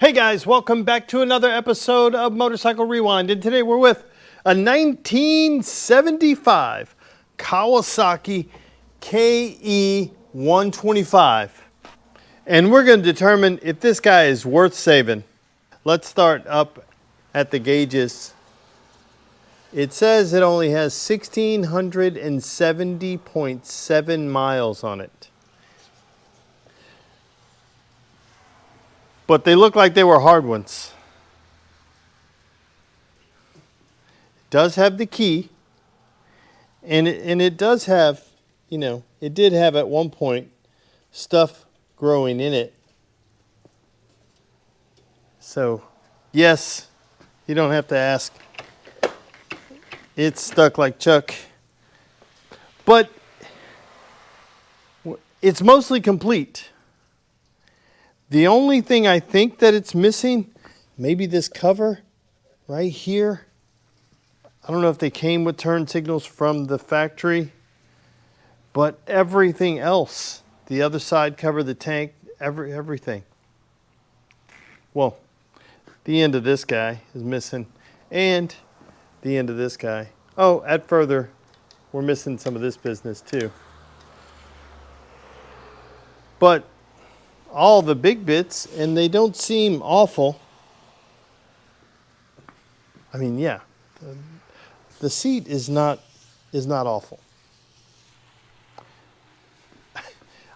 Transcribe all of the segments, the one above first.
Hey guys, welcome back to another episode of Motorcycle Rewind, and today we're with a 1975 Kawasaki KE125, and we're going to determine if this guy is worth saving. Let's start up at the gauges. It says it only has 1,670.7 miles on it. But they look like they were hard ones. It does have the key, and it does have, you know, it did have at one point stuff growing in it. So, yes, you don't have to ask. It's stuck like Chuck. But it's mostly complete. The only thing I think that it's missing, maybe this cover right here. I don't know if they came with turn signals from the factory, but everything else, the other side cover, the tank, everything. Well, the end of this guy is missing, and the end of this guy. Oh, at further, we're missing some of this business too. But all the big bits, and they don't seem awful. I mean, yeah, the seat is not awful.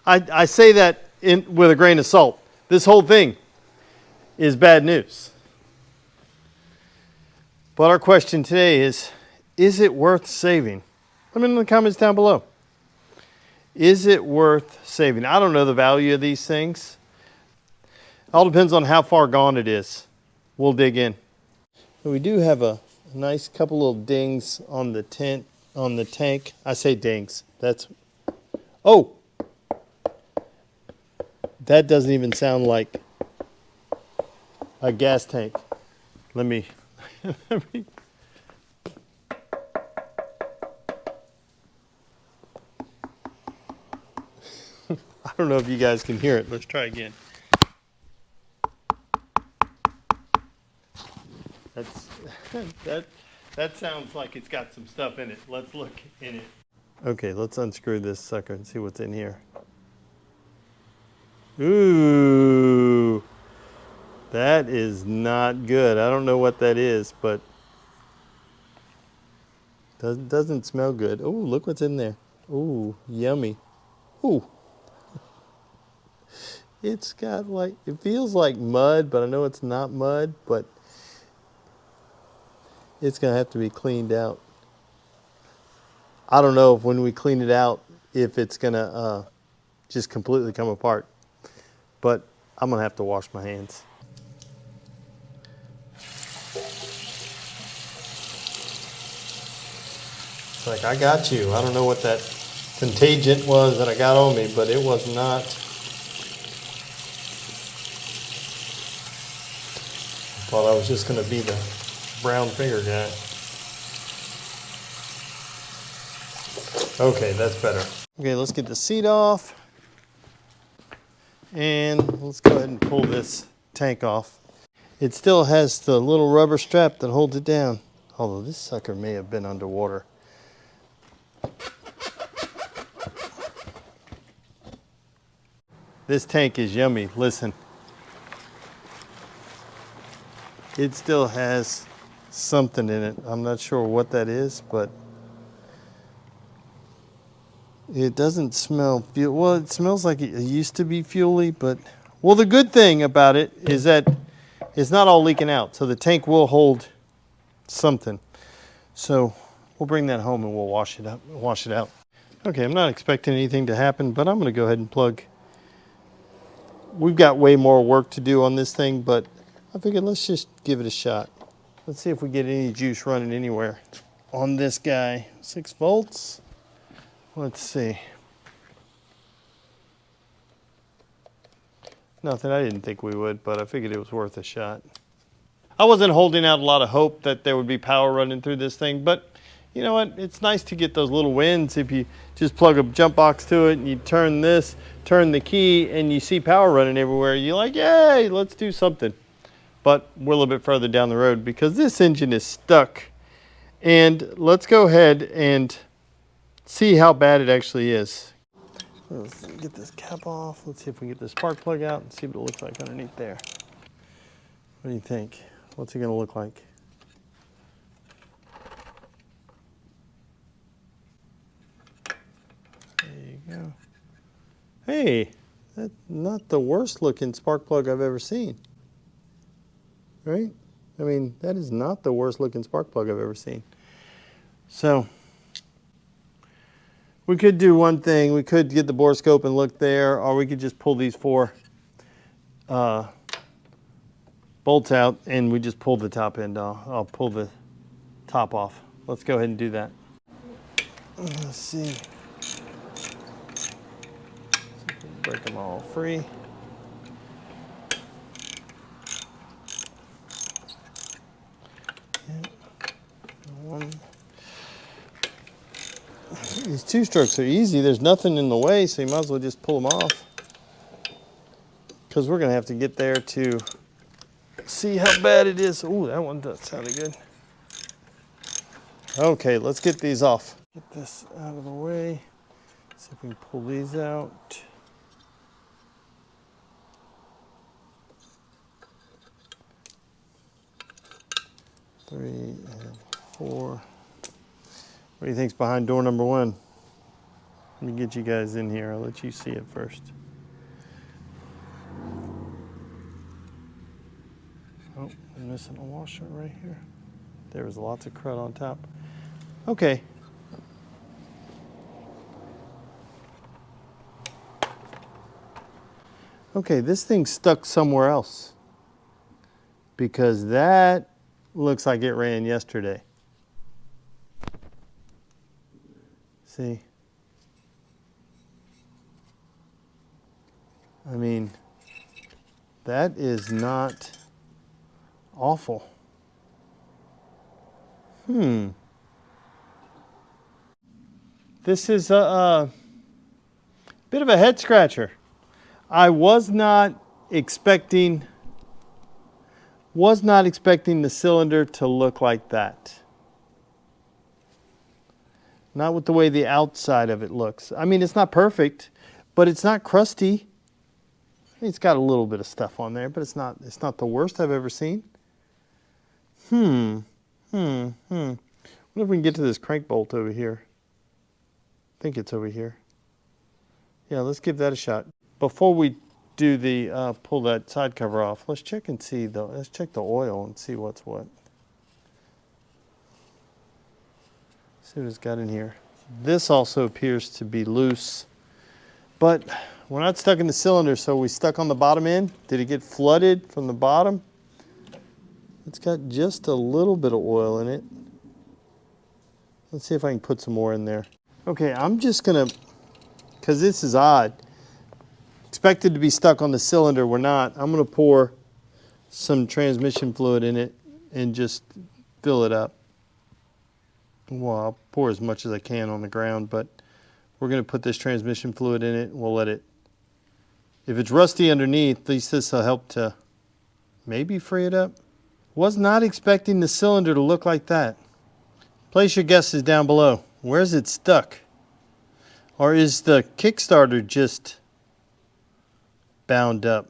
I say that with a grain of salt. This whole thing is bad news. But our question today is it worth saving? Let me know in the comments down below. Is it worth saving? I don't know the value of these things. All depends on how far gone it is. We'll dig in. We do have a nice couple little dings on the tank. I say dings. That's, oh, that doesn't even sound like a gas tank. Let me I don't know if you guys can hear it. Let's try again. That sounds like it's got some stuff in it. Let's look in it. Okay, let's unscrew this sucker and see what's in here. Ooh, that is not good. I don't know what that is, but doesn't smell good. Oh, look what's in there. Ooh, yummy. Ooh. It's got like, it feels like mud, but I know it's not mud, but it's gonna have to be cleaned out. I don't know if when we clean it out, if it's gonna just completely come apart, but I'm gonna have to wash my hands. It's like, I got you. I don't know what that contagion was that I got on me, but it was not. Thought I was just going to be the brown finger guy. Okay, that's better. Okay, let's get the seat off. And let's go ahead and pull this tank off. It still has the little rubber strap that holds it down, although this sucker may have been underwater. This tank is yummy. Listen. It still has something in it. I'm not sure what that is, but it doesn't smell fuel. Well, it smells like it used to be fuely, but well, the good thing about it is that it's not all leaking out, so the tank will hold something. So we'll bring that home and we'll wash it out. Okay, I'm not expecting anything to happen, but I'm going to go ahead and plug. We've got way more work to do on this thing, but I figured let's just give it a shot. Let's see if we get any juice running anywhere on this guy. 6 volts. Let's see. Nothing. I didn't think we would, but I figured it was worth a shot. I wasn't holding out a lot of hope that there would be power running through this thing, but you know what? It's nice to get those little wins. If you just plug a jump box to it and you turn this, turn the key, and you see power running everywhere, you're like, yay, let's do something. but we're a little bit further down the road because this engine is stuck. And let's go ahead and see how bad it actually is. Let's get this cap off. Let's see if we can get this spark plug out and see what it looks like underneath there. What do you think? What's it gonna look like? There you go. Hey, that's not the worst looking spark plug I've ever seen. Right? I mean, that is not the worst looking spark plug I've ever seen. So, we could do one thing. We could get the bore scope and look there, or we could just pull these 4 bolts out and we just pull the top end off. I'll pull the top off. Let's go ahead and do that. Let's see. Break them all free. One. These 2-strokes are easy. There's nothing in the way, so you might as well just pull them off. Because we're going to have to get there to see how bad it is. Ooh, that one does sound good. Okay, let's get these off. Get this out of the way. See if we can pull these out. Three and 4. What do you think's behind door number 1? Let me get you guys in here. I'll let you see it first. Oh, I'm missing a washer right here. There was lots of crud on top. Okay. Okay, this thing's stuck somewhere else because that looks like it ran yesterday. See? I mean, that is not awful. This is a bit of a head scratcher. I was not expecting the cylinder to look like that. Not with the way the outside of it looks. I mean, it's not perfect, but it's not crusty. It's got a little bit of stuff on there, but it's not the worst I've ever seen. What if we can get to this crank bolt over here? I think it's over here. Yeah, let's give that a shot. Before we do the pull that side cover off, let's check and see let's check the oil and see what's what. See what it's got in here. This also appears to be loose, but we're not stuck in the cylinder, so we stuck on the bottom end. Did it get flooded from the bottom? It's got just a little bit of oil in it. Let's see if I can put some more in there. Okay, I'm just gonna, because this is odd. Expected to be stuck on the cylinder, we're not. I'm gonna pour some transmission fluid in it and just fill it up. Well, I'll pour as much as I can on the ground, but we're gonna put this transmission fluid in it and we'll let it, if it's rusty underneath, at least this will help to maybe free it up. Was not expecting the cylinder to look like that. Place your guesses down below. Where's it stuck? Or is the Kickstarter just bound up?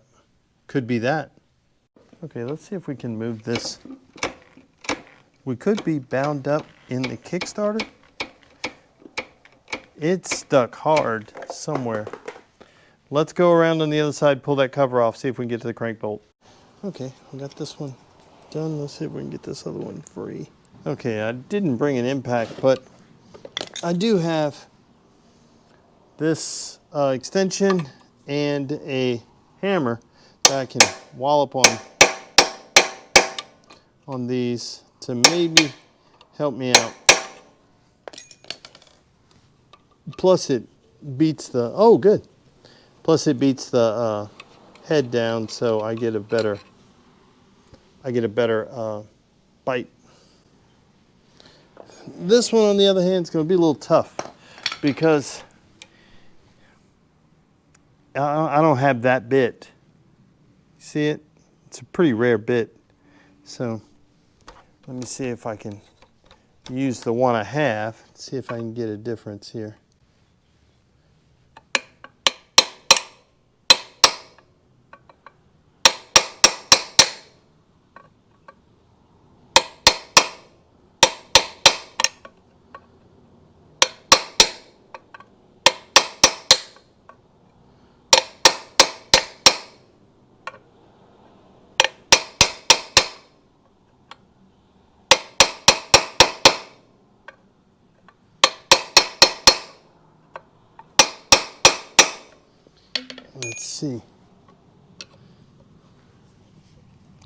Could be that. Okay, let's see if we can move this. We could be bound up in the Kickstarter. It's stuck hard somewhere. Let's go around on the other side, pull that cover off, see if we can get to the crank bolt. Okay, we got this one done. Let's see if we can get this other one free. Okay, I didn't bring an impact, but I do have this extension and a hammer that I can wallop on these to maybe help me out. Plus it beats the, oh good. Plus it beats the head down, so I get a better bite. This one on the other hand is going to be a little tough because I don't have that bit. See it? It's a pretty rare bit. So let me see if I can use the one I have, see if I can get a difference here. Let's see.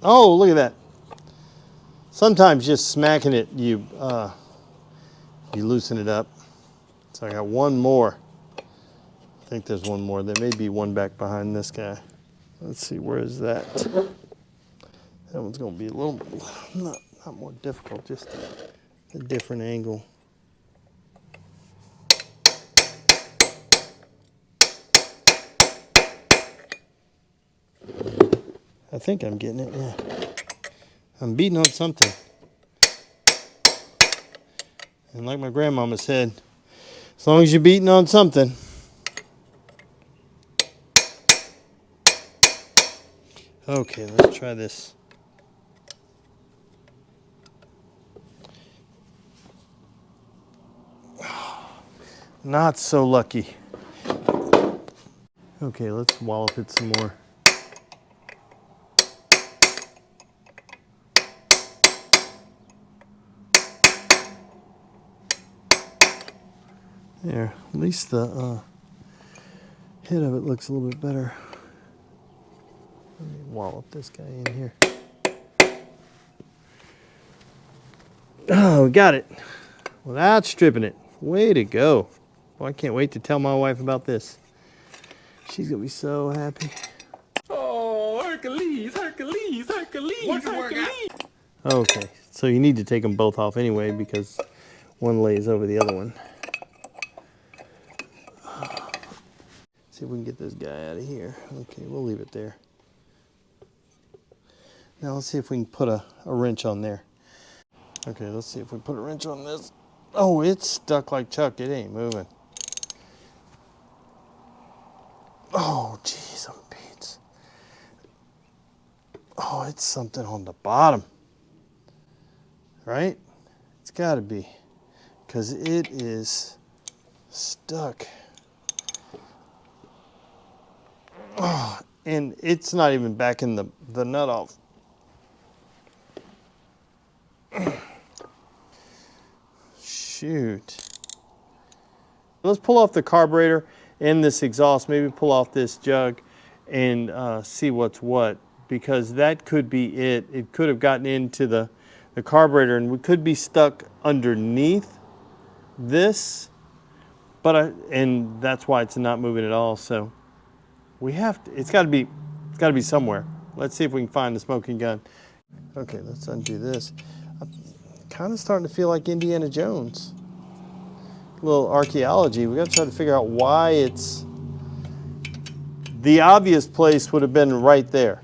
Oh, look at that. Sometimes just smacking it, you loosen it up. So I got one more. I think there's one more. There may be one back behind this guy. Let's see, where is that? That one's gonna be a little, not more difficult, just a different angle. I think I'm getting it, yeah. I'm beating on something. And like my grandmama said, as long as you're beating on something. Okay, let's try this. Not so lucky. Okay, let's wallop it some more. There, at least the head of it looks a little bit better. Let me wallop this guy in here. Oh, we got it. Without stripping it. Way to go. Well, I can't wait to tell my wife about this. She's gonna be so happy. Oh, Hercules, Hercules, Hercules, Hercules. Okay, so you need to take them both off anyway because one lays over the other one. See if we can get this guy out of here. Okay, we'll leave it there. Now let's see if we can put a wrench on there. Okay, let's see if we put a wrench on this. Oh, it's stuck like Chuck. It ain't moving. Oh, geez, I'm beats. Oh, it's something on the bottom. Right? It's got to be. Because it is stuck. Oh, and it's not even backing the nut off. Shoot. Let's pull off the carburetor and this exhaust, maybe pull off this jug and see what's what, because that could be it. It could have gotten into the carburetor and we could be stuck underneath this, but and that's why it's not moving at all. So we have to, it's got to be somewhere. Let's see if we can find the smoking gun. Okay, let's undo this. I'm kind of starting to feel like Indiana Jones. A little archaeology. We got to try to figure out why it's. The obvious place would have been right there.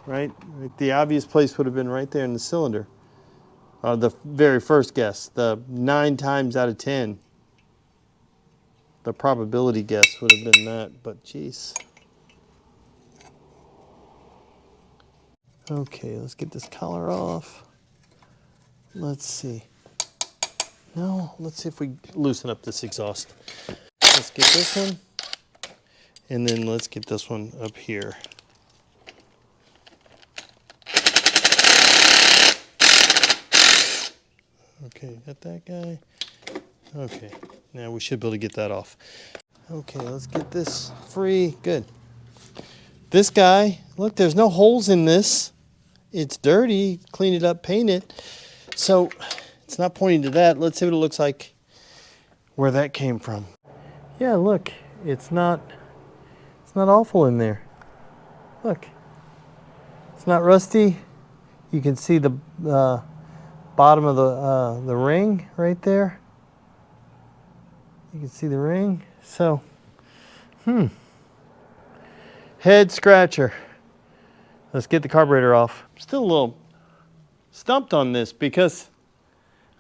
Right? The obvious place would have been right there in the cylinder. The very first guess, the 9 times out of 10. The probability guess would have been that, but geez. Okay, let's get this collar off. Let's see. No, let's see if we loosen up this exhaust. Let's get this one, and then let's get this one up here. Okay, got that guy. Okay, now we should be able to get that off. Okay, let's get this free. Good. This guy, look, there's no holes in this. It's dirty. Clean it up, paint it. So it's not pointing to that. Let's see what it looks like where that came from. Yeah, look, it's not awful in there. Look, it's not rusty. You can see the bottom of the ring right there. You can see the ring. So, head scratcher. Let's get the carburetor off. Still a little stumped on this because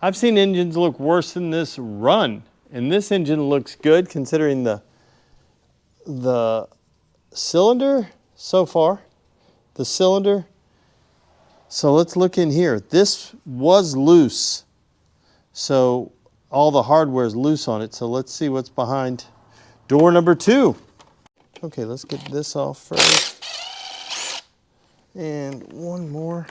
I've seen engines look worse than this run. And this engine looks good considering the cylinder so far. The cylinder. So let's look in here. This was loose. So all the hardware is loose on it. So let's see what's behind door number 2. Okay, let's get this off first. And one more.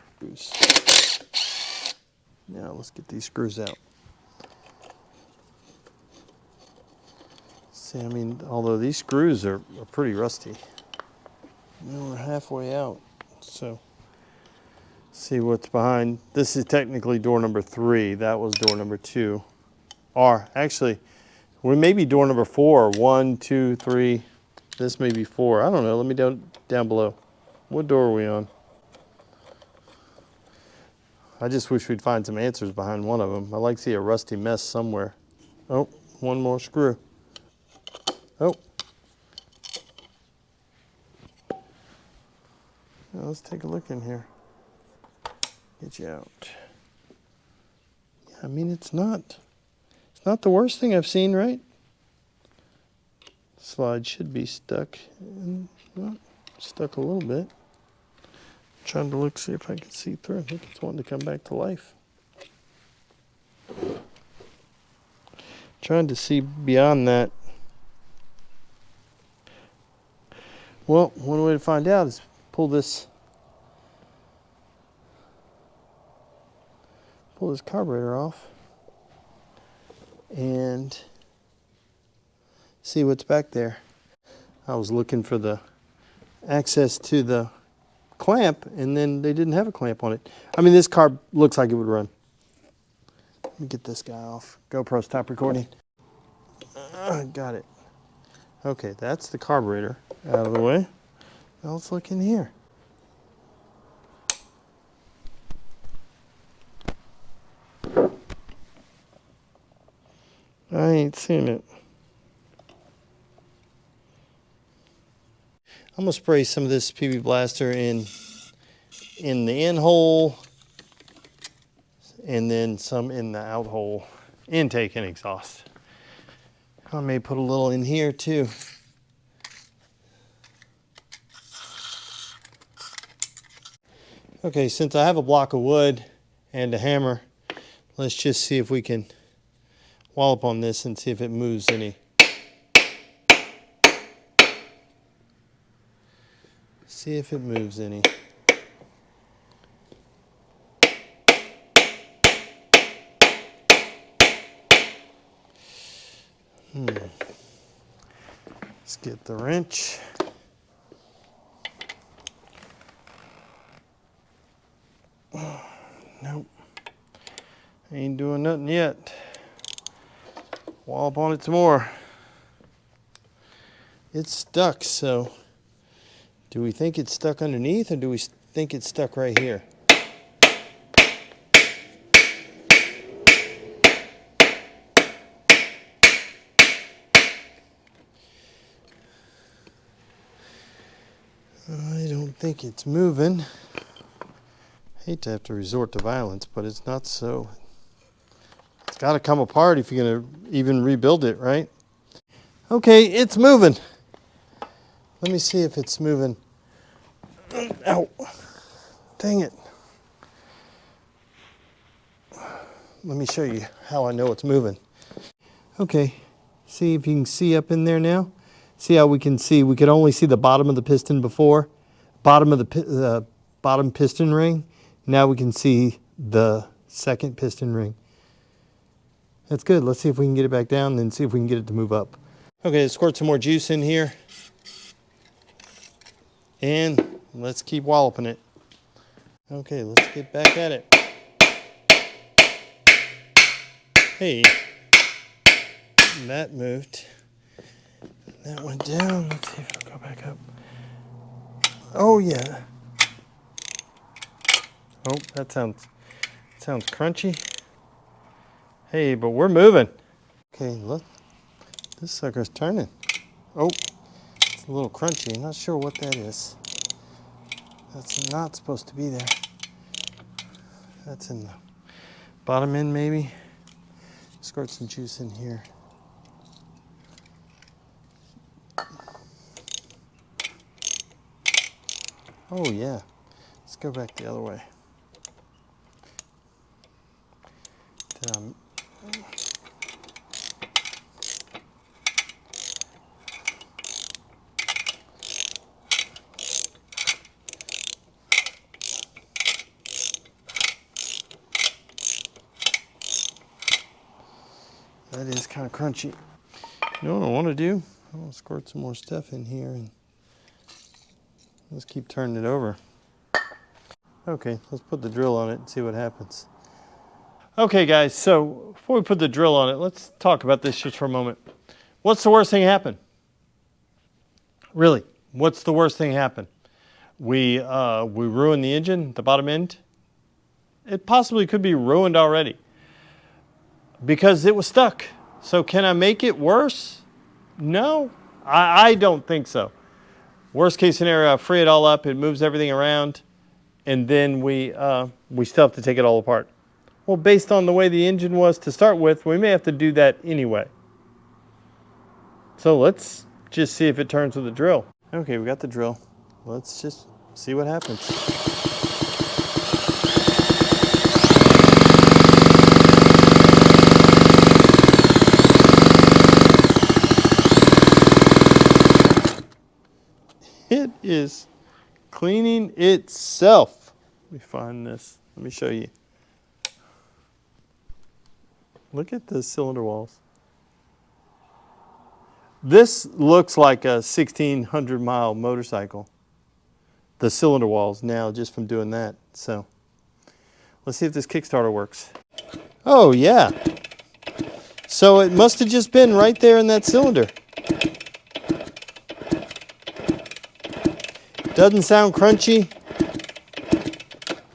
Now let's get these screws out. See, I mean, although these screws are pretty rusty. We're halfway out, so see what's behind. This is technically door number 3. That was door number 2. Or actually, we may be door number 4. 1, 2, 3. This may be 4. I don't know. Let me down below. What door are we on? I just wish we'd find some answers behind one of them. I like to see a rusty mess somewhere. Oh, one more screw. Oh. Now let's take a look in here. Get you out. Yeah, I mean, it's not the worst thing I've seen, right? Slide should be stuck. Well, stuck a little bit. Trying to look, see if I can see through. I think it's wanting to come back to life. Trying to see beyond that. Well, one way to find out is pull this carburetor off and see what's back there. I was looking for the access to the clamp and then they didn't have a clamp on it. I mean, this car looks like it would run. Let me get this guy off. GoPro, stop recording. Got it. Okay, that's the carburetor out of the way. Now let's look in here. I ain't seen it. I'm gonna spray some of this PB Blaster in the in hole and then some in the out hole, intake and exhaust. I may put a little in here too. Okay, since I have a block of wood and a hammer, let's just see if we can wallop on this and see if it moves any. See if it moves any. Let's get the wrench. Nope. Ain't doing nothing yet. Wallop on it some more. It's stuck, so do we think it's stuck underneath or do we think it's stuck right here? I don't think it's moving. Hate to have to resort to violence, but it's not so. It's got to come apart if you're going to even rebuild it, right? Okay, it's moving. Let me see if it's moving. Ow. Dang it. Let me show you how I know it's moving. Okay, see if you can see up in there now. See how we can see, we could only see the bottom of the piston before, bottom of the bottom piston ring. Now we can see the second piston ring. That's good. Let's see if we can get it back down and then see if we can get it to move up. Okay, let's squirt some more juice in here. And let's keep walloping it. Okay, let's get back at it. Hey, that moved. That went down. Let's see if it'll go back up. Oh yeah. Oh, that sounds crunchy. Hey, but we're moving. Okay, look. This sucker's turning. Oh, it's a little crunchy. I'm not sure what that is. That's not supposed to be there. That's in the bottom end maybe. Squirt some juice in here. Oh yeah, let's go back the other way. That is kind of crunchy. You know what I want to do? I want to squirt some more stuff in here and let's keep turning it over. Okay, let's put the drill on it and see what happens. Okay guys, so before we put the drill on it, let's talk about this just for a moment. What's the worst thing happen? Really, what's the worst thing happen? We ruin the engine, the bottom end. It possibly could be ruined already because it was stuck. So can I make it worse? No, I don't think so. Worst case scenario, I free it all up, it moves everything around, and then we still have to take it all apart. Well, based on the way the engine was to start with, we may have to do that anyway. So let's just see if it turns with the drill. Okay, we got the drill. Let's just see what happens. It is cleaning itself. Let me find this. Let me show you. Look at the cylinder walls. This looks like a 1,600-mile motorcycle. The cylinder walls now, just from doing that. So let's see if this Kickstarter works. Oh yeah. So it must have just been right there in that cylinder. Doesn't sound crunchy.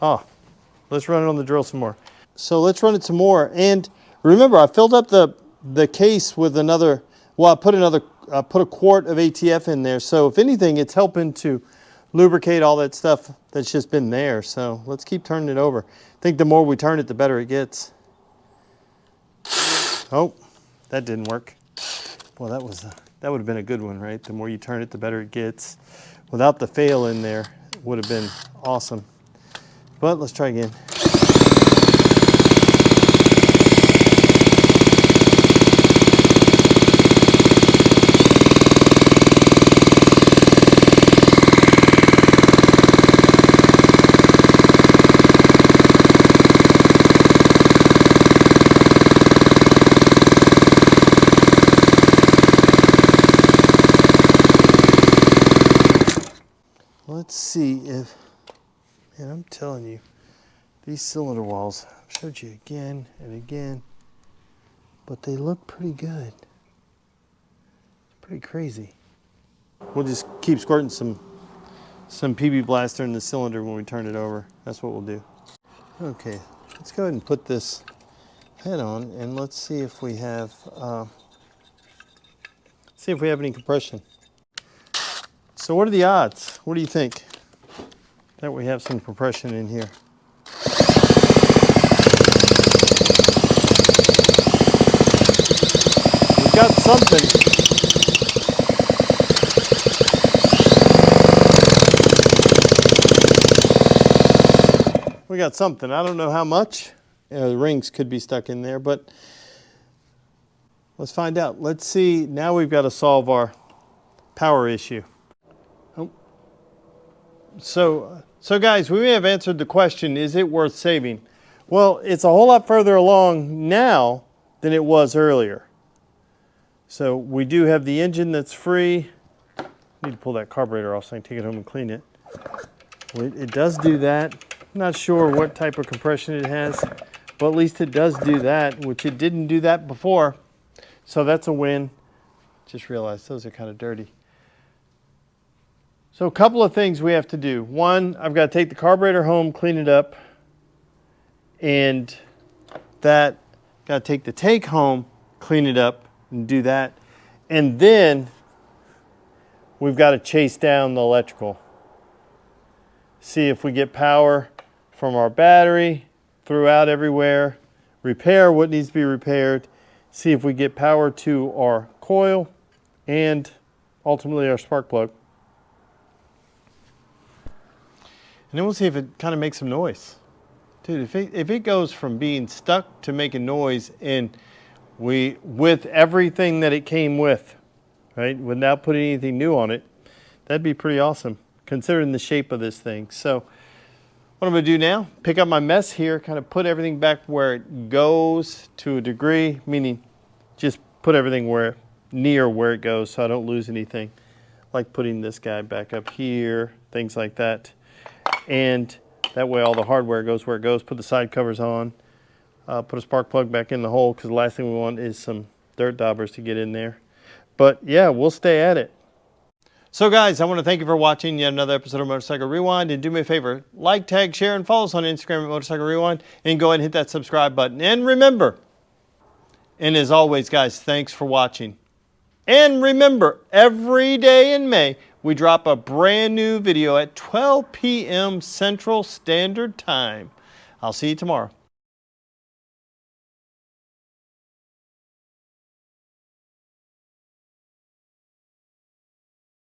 Oh, let's run it on the drill some more. So let's run it some more. And remember, I filled up the case with another, well, I put a quart of ATF in there. So if anything, it's helping to lubricate all that stuff that's just been there. So let's keep turning it over. I think the more we turn it, the better it gets. Oh, that didn't work. Well, that would have been a good one, right? The more you turn it, the better it gets. Without the fail in there, it would have been awesome. But let's try again. Let's see if, man, I'm telling you, these cylinder walls, I've showed you again and again, but they look pretty good. Pretty crazy. We'll just keep squirting some PB Blaster in the cylinder when we turn it over. That's what we'll do. Okay, let's go ahead and put this head on and let's see if we have any compression. So what are the odds? What do you think that we have some compression in here? We've got something. We got something. I don't know how much. The rings could be stuck in there, but let's find out. Let's see. Now we've got to solve our power issue. So guys, we may have answered the question, is it worth saving? Well, it's a whole lot further along now than it was earlier. So we do have the engine that's free. I need to pull that carburetor off so I can take it home and clean it. It does do that. I'm not sure what type of compression it has, but at least it does do that, which it didn't do that before. So that's a win. Just realized those are kind of dirty. So a couple of things we have to do. One, I've got to take the carburetor home, clean it up, and got to take the tank home, clean it up, and do that. And then we've got to chase down the electrical. see if we get power from our battery throughout everywhere, repair what needs to be repaired, see if we get power to our coil and ultimately our spark plug. And then we'll see if it kind of makes some noise. Dude, if it goes from being stuck to making noise and with everything that it came with, right, without putting anything new on it, that'd be pretty awesome considering the shape of this thing. So what I'm going to do now, pick up my mess here, kind of put everything back where it goes to a degree, meaning just put everything near where it goes so I don't lose anything. Like putting this guy back up here, things like that. And that way all the hardware goes where it goes. Put the side covers on, put a spark plug back in the hole because the last thing we want is some dirt daubers to get in there. But yeah, we'll stay at it. So guys, I want to thank you for watching yet another episode of Motorcycle Rewind, and do me a favor, like, tag, share, and follow us on Instagram at Motorcycle Rewind, and go ahead and hit that subscribe button. And remember, and as always guys, thanks for watching. And remember, every day in May, we drop a brand new video at 12 p.m. Central Standard Time. I'll see you tomorrow.